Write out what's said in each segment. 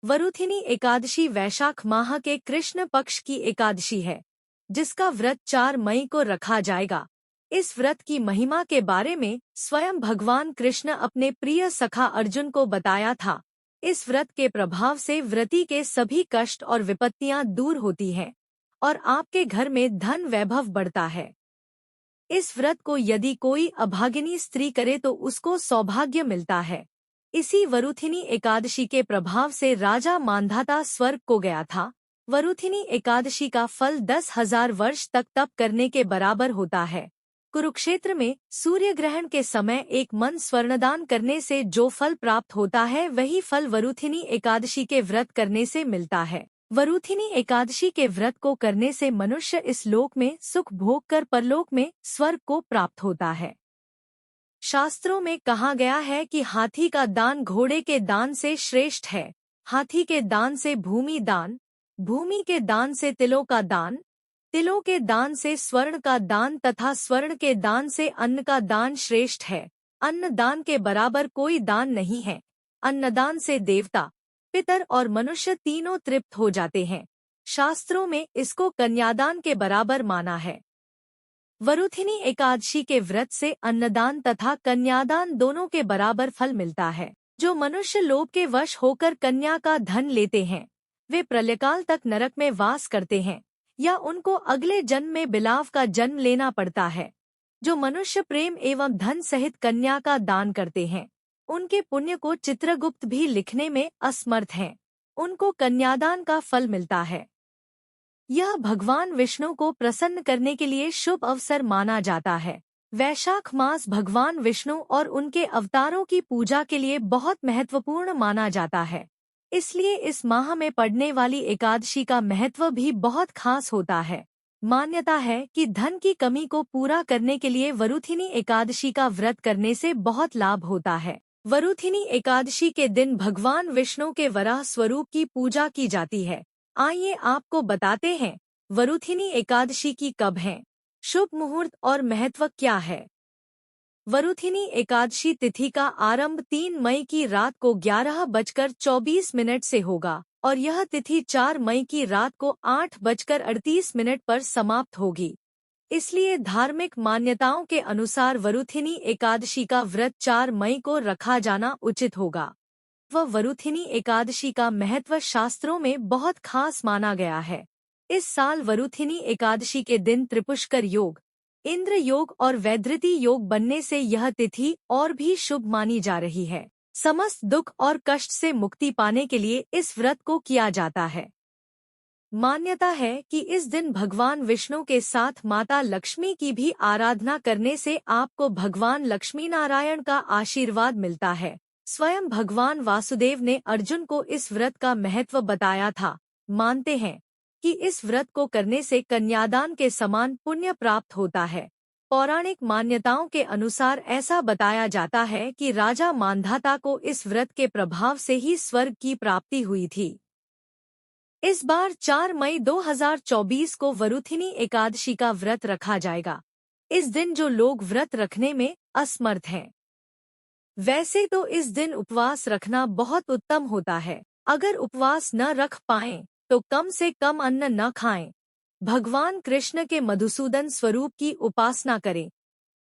वरुथिनी एकादशी वैशाख माह के कृष्ण पक्ष की एकादशी है, जिसका व्रत 4 मई को रखा जाएगा। इस व्रत की महिमा के बारे में स्वयं भगवान कृष्ण अपने प्रिय सखा अर्जुन को बताया था। इस व्रत के प्रभाव से व्रती के सभी कष्ट और विपत्तियां दूर होती हैं और आपके घर में धन वैभव बढ़ता है। इस व्रत को यदि कोई अभागिनी स्त्री करे तो उसको सौभाग्य मिलता है। इसी वरुथिनी एकादशी के प्रभाव से राजा मांधाता स्वर्ग को गया था। वरुथिनी एकादशी का फल 10,000 वर्ष तक तप करने के बराबर होता है। कुरुक्षेत्र में सूर्य ग्रहण के समय एक मन स्वर्णदान करने से जो फल प्राप्त होता है, वही फल वरुथिनी एकादशी के व्रत करने से मिलता है। वरुथिनी एकादशी के व्रत को करने से मनुष्य इस लोक में सुख भोग कर परलोक में स्वर्ग को प्राप्त होता है। शास्त्रों में कहा गया है कि हाथी का दान घोड़े के दान से श्रेष्ठ है। हाथी के दान से भूमि दान, भूमि के दान से तिलों का दान, तिलों के दान से स्वर्ण का दान तथा स्वर्ण के दान से अन्न का दान श्रेष्ठ है। अन्न दान के बराबर कोई दान नहीं है। अन्नदान से देवता, पितर और मनुष्य तीनों तृप्त हो जाते हैं। शास्त्रों में इसको कन्यादान के बराबर माना है। वरुथिनी एकादशी के व्रत से अन्नदान तथा कन्यादान दोनों के बराबर फल मिलता है। जो मनुष्य लोभ के वश होकर कन्या का धन लेते हैं, वे प्रलयकाल तक नरक में वास करते हैं या उनको अगले जन्म में बिलाव का जन्म लेना पड़ता है। जो मनुष्य प्रेम एवं धन सहित कन्या का दान करते हैं, उनके पुण्य को चित्रगुप्त भी लिखने में असमर्थ हैं। उनको कन्यादान का फल मिलता है। यह भगवान विष्णु को प्रसन्न करने के लिए शुभ अवसर माना जाता है। वैशाख मास भगवान विष्णु और उनके अवतारों की पूजा के लिए बहुत महत्वपूर्ण माना जाता है। इसलिए इस माह में पड़ने वाली एकादशी का महत्व भी बहुत खास होता है। मान्यता है कि धन की कमी को पूरा करने के लिए वरुथिनी एकादशी का व्रत करने से बहुत लाभ होता है। वरुथिनी एकादशी के दिन भगवान विष्णु के वराह स्वरूप की पूजा की जाती है। आइए आपको बताते हैं वरुथिनी एकादशी की कब है, शुभ मुहूर्त और महत्व क्या है। वरुथिनी एकादशी तिथि का आरंभ 3 मई की रात को 11:24 से होगा और यह तिथि 4 मई की रात को 8:38 पर समाप्त होगी। इसलिए धार्मिक मान्यताओं के अनुसार वरुथिनी एकादशी का व्रत 4 मई को रखा जाना उचित होगा। वरुथिनी एकादशी का महत्व शास्त्रों में बहुत खास माना गया है। इस साल वरुथिनी एकादशी के दिन त्रिपुष्कर योग, इंद्र योग और वैधृति योग बनने से यह तिथि और भी शुभ मानी जा रही है। समस्त दुख और कष्ट से मुक्ति पाने के लिए इस व्रत को किया जाता है। मान्यता है कि इस दिन भगवान विष्णु के साथ माता लक्ष्मी की भी आराधना करने से आपको भगवान लक्ष्मी नारायण का आशीर्वाद मिलता है। स्वयं भगवान वासुदेव ने अर्जुन को इस व्रत का महत्व बताया था। मानते हैं कि इस व्रत को करने से कन्यादान के समान पुण्य प्राप्त होता है। पौराणिक मान्यताओं के अनुसार ऐसा बताया जाता है कि राजा मांधाता को इस व्रत के प्रभाव से ही स्वर्ग की प्राप्ति हुई थी। इस बार 4 मई 2024 को वरुथिनी एकादशी का व्रत रखा जाएगा। इस दिन जो लोग व्रत रखने में असमर्थ हैं, वैसे तो इस दिन उपवास रखना बहुत उत्तम होता है। अगर उपवास न रख पाएं तो कम से कम अन्न न खाएं। भगवान कृष्ण के मधुसूदन स्वरूप की उपासना करें।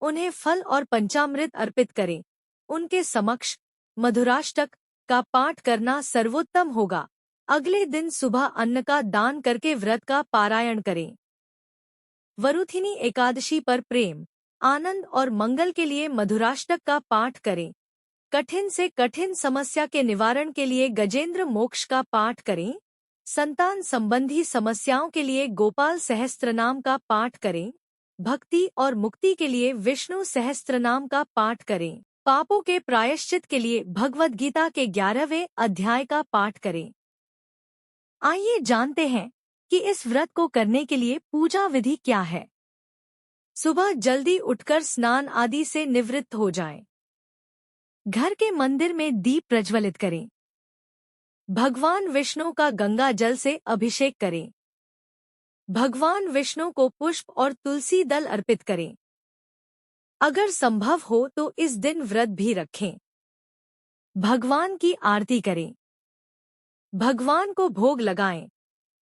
उन्हें फल और पंचामृत अर्पित करें। उनके समक्ष मधुराष्टक का पाठ करना सर्वोत्तम होगा। अगले दिन सुबह अन्न का दान करके व्रत का पारायण करें। वरुथिनी एकादशी पर प्रेम, आनंद और मंगल के लिए मधुराष्टक का पाठ करें। कठिन से कठिन समस्या के निवारण के लिए गजेंद्र मोक्ष का पाठ करें। संतान संबंधी समस्याओं के लिए गोपाल सहस्त्रनाम का पाठ करें। भक्ति और मुक्ति के लिए विष्णु सहस्त्रनाम का पाठ करें। पापों के प्रायश्चित के लिए भगवद गीता के 11वें अध्याय का पाठ करें। आइए जानते हैं कि इस व्रत को करने के लिए पूजा विधि क्या है। सुबह जल्दी उठकर स्नान आदि से निवृत्त हो जाएं। घर के मंदिर में दीप प्रज्वलित करें। भगवान विष्णु का गंगा जल से अभिषेक करें। भगवान विष्णु को पुष्प और तुलसी दल अर्पित करें। अगर संभव हो तो इस दिन व्रत भी रखें। भगवान की आरती करें। भगवान को भोग लगाएं।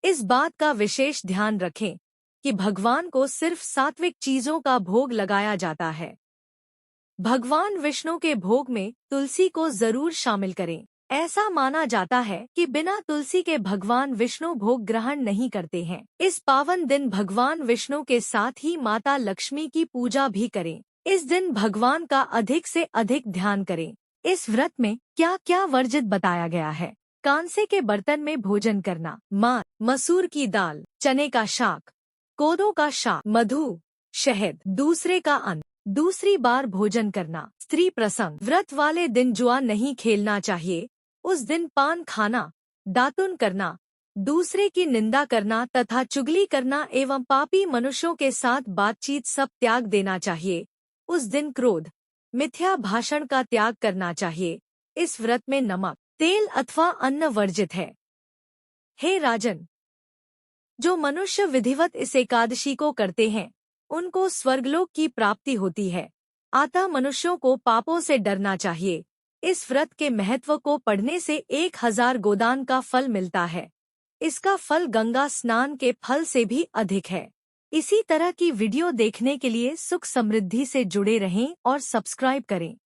इस बात का विशेष ध्यान रखें कि भगवान को सिर्फ सात्विक चीजों का भोग लगाया जाता है। भगवान विष्णु के भोग में तुलसी को जरूर शामिल करें। ऐसा माना जाता है कि बिना तुलसी के भगवान विष्णु भोग ग्रहण नहीं करते हैं। इस पावन दिन भगवान विष्णु के साथ ही माता लक्ष्मी की पूजा भी करें। इस दिन भगवान का अधिक से अधिक ध्यान करें। इस व्रत में क्या क्या वर्जित बताया गया है। कांसे के बर्तन में भोजन करना, मसूर की दाल, चने का शाक, कोदो का शाक, मधु, शहद, दूसरे का अन्न, दूसरी बार भोजन करना। स्त्री प्रसंग, व्रत वाले दिन जुआ नहीं खेलना चाहिए। उस दिन पान खाना, दातुन करना, दूसरे की निंदा करना तथा चुगली करना एवं पापी मनुष्यों के साथ बातचीत सब त्याग देना चाहिए। उस दिन क्रोध, मिथ्या भाषण का त्याग करना चाहिए। इस व्रत में नमक, तेल अथवा अन्न वर्जित है। हे राजन, जो मनुष्य विधिवत इस एकादशी को करते हैं उनको स्वर्गलोक की प्राप्ति होती है। अतः मनुष्यों को पापों से डरना चाहिए। इस व्रत के महत्व को पढ़ने से 1000 गोदान का फल मिलता है। इसका फल गंगा स्नान के फल से भी अधिक है। इसी तरह की वीडियो देखने के लिए सुख समृद्धि से जुड़े रहें और सब्सक्राइब करें।